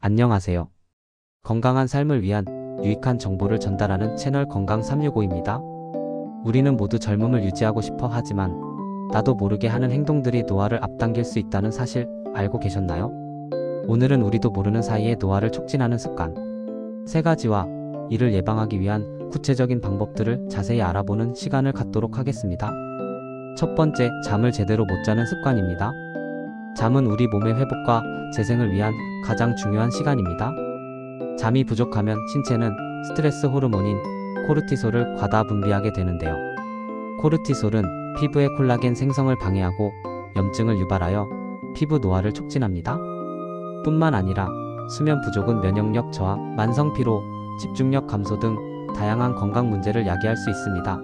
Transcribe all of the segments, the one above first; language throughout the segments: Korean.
안녕하세요. 건강한 삶을 위한 유익한 정보를 전달하는 채널 건강365입니다. 우리는 모두 젊음을 유지하고 싶어 하지만 나도 모르게 하는 행동들이 노화를 앞당길 수 있다는 사실 알고 계셨나요? 오늘은 우리도 모르는 사이에 노화를 촉진하는 습관 3가지와 이를 예방하기 위한 구체적인 방법들을 자세히 알아보는 시간을 갖도록 하겠습니다. 첫 번째, 잠을 제대로 못 자는 습관입니다. 잠은 우리 몸의 회복과 재생을 위한 가장 중요한 시간입니다. 잠이 부족하면 신체는 스트레스 호르몬인 코르티솔을 과다 분비하게 되는데요. 코르티솔은 피부의 콜라겐 생성을 방해하고 염증을 유발하여 피부 노화를 촉진합니다. 뿐만 아니라 수면 부족은 면역력 저하, 만성 피로, 집중력 감소 등 다양한 건강 문제를 야기할 수 있습니다.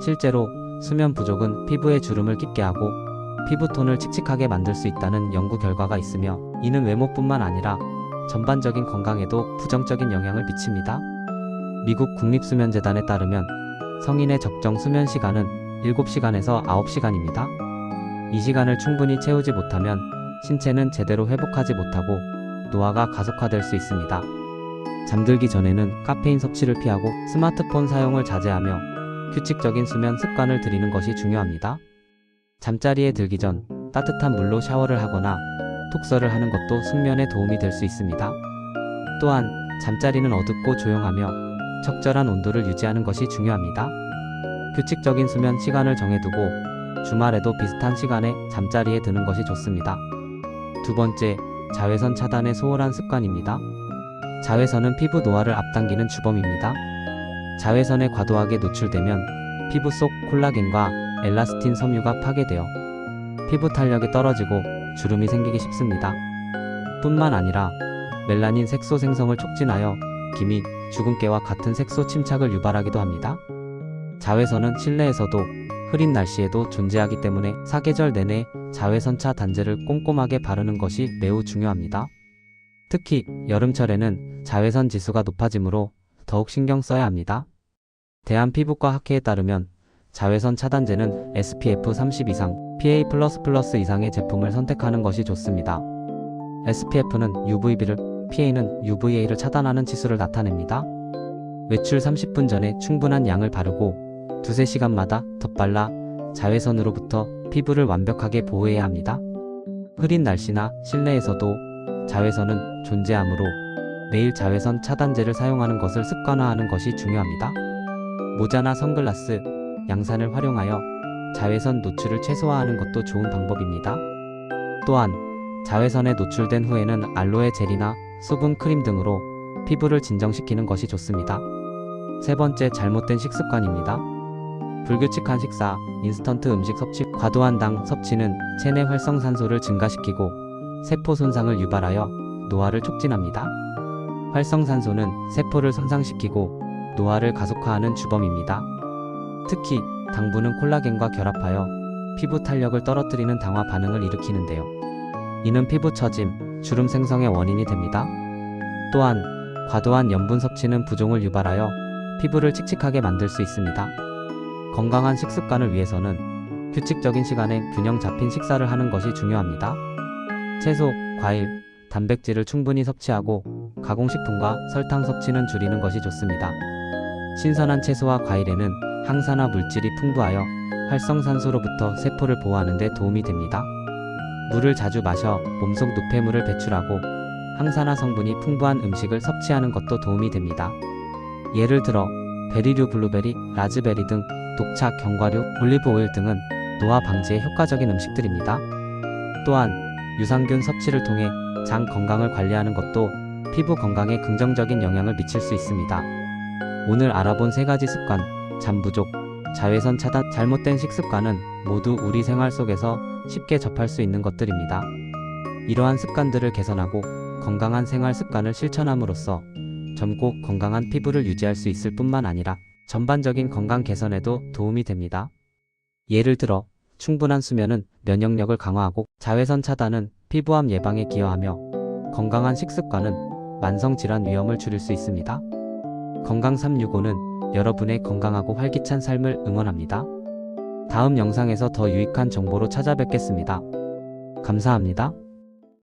실제로 수면 부족은 피부에 주름을 끼게 하고 피부톤을 칙칙하게 만들 수 있다는 연구 결과가 있으며 이는 외모뿐만 아니라 전반적인 건강에도 부정적인 영향을 미칩니다. 미국 국립수면재단에 따르면 성인의 적정 수면 시간은 7시간에서 9시간입니다. 이 시간을 충분히 채우지 못하면 신체는 제대로 회복하지 못하고 노화가 가속화될 수 있습니다. 잠들기 전에는 카페인 섭취를 피하고 스마트폰 사용을 자제하며 규칙적인 수면 습관을 들이는 것이 중요합니다. 잠자리에 들기 전 따뜻한 물로 샤워를 하거나 독서를 하는 것도 숙면에 도움이 될 수 있습니다. 또한 잠자리는 어둡고 조용하며 적절한 온도를 유지하는 것이 중요합니다. 규칙적인 수면 시간을 정해두고 주말에도 비슷한 시간에 잠자리에 드는 것이 좋습니다. 두 번째, 자외선 차단의 소홀한 습관입니다. 자외선은 피부 노화를 앞당기는 주범입니다. 자외선에 과도하게 노출되면 피부 속 콜라겐과 엘라스틴 섬유가 파괴되어 피부 탄력이 떨어지고 주름이 생기기 쉽습니다. 뿐만 아니라 멜라닌 색소 생성을 촉진하여 기미, 주근깨와 같은 색소 침착을 유발하기도 합니다. 자외선은 실내에서도 흐린 날씨에도 존재하기 때문에 사계절 내내 자외선차 단제를 꼼꼼하게 바르는 것이 매우 중요합니다. 특히 여름철에는 자외선 지수가 높아지므로 더욱 신경 써야 합니다. 대한피부과학회에 따르면 자외선 차단제는 SPF 30 이상, PA++ 이상의 제품을 선택하는 것이 좋습니다. SPF는 UVB를, PA는 UVA를 차단하는 지수를 나타냅니다. 외출 30분 전에 충분한 양을 바르고 2~3시간마다 덧발라 자외선으로부터 피부를 완벽하게 보호해야 합니다. 흐린 날씨나 실내에서도 자외선은 존재하므로 매일 자외선 차단제를 사용하는 것을 습관화하는 것이 중요합니다. 모자나 선글라스, 양산을 활용하여 자외선 노출을 최소화하는 것도 좋은 방법입니다. 또한 자외선에 노출된 후에는 알로에 젤이나 수분 크림 등으로 피부를 진정시키는 것이 좋습니다. 세 번째, 잘못된 식습관입니다. 불규칙한 식사, 인스턴트 음식 섭취, 과도한 당 섭취는 체내 활성산소를 증가시키고 세포 손상을 유발하여 노화를 촉진합니다. 활성산소는 세포를 손상시키고 노화를 가속화하는 주범입니다. 특히 당분은 콜라겐과 결합하여 피부 탄력을 떨어뜨리는 당화 반응을 일으키는데요. 이는 피부 처짐, 주름 생성의 원인이 됩니다. 또한 과도한 염분 섭취는 부종을 유발하여 피부를 칙칙하게 만들 수 있습니다. 건강한 식습관을 위해서는 규칙적인 시간에 균형 잡힌 식사를 하는 것이 중요합니다. 채소, 과일, 단백질을 충분히 섭취하고 가공식품과 설탕 섭취는 줄이는 것이 좋습니다. 신선한 채소와 과일에는 항산화 물질이 풍부하여 활성산소로부터 세포를 보호하는 데 도움이 됩니다. 물을 자주 마셔 몸속 노폐물을 배출하고 항산화 성분이 풍부한 음식을 섭취하는 것도 도움이 됩니다. 예를 들어 베리류 블루베리, 라즈베리 등 녹차, 견과류, 올리브 오일 등은 노화 방지에 효과적인 음식들입니다. 또한 유산균 섭취를 통해 장 건강을 관리하는 것도 피부 건강에 긍정적인 영향을 미칠 수 있습니다. 오늘 알아본 3가지 습관, 잠 부족, 자외선 차단, 잘못된 식습관은 모두 우리 생활 속에서 쉽게 접할 수 있는 것들입니다. 이러한 습관들을 개선하고 건강한 생활 습관을 실천함으로써 젊고 건강한 피부를 유지할 수 있을 뿐만 아니라 전반적인 건강 개선에도 도움이 됩니다. 예를 들어 충분한 수면은 면역력을 강화하고 자외선 차단은 피부암 예방에 기여하며 건강한 식습관은 만성질환 위험을 줄일 수 있습니다. 건강365는 여러분의 건강하고 활기찬 삶을 응원합니다. 다음 영상에서 더 유익한 정보로 찾아뵙겠습니다. 감사합니다.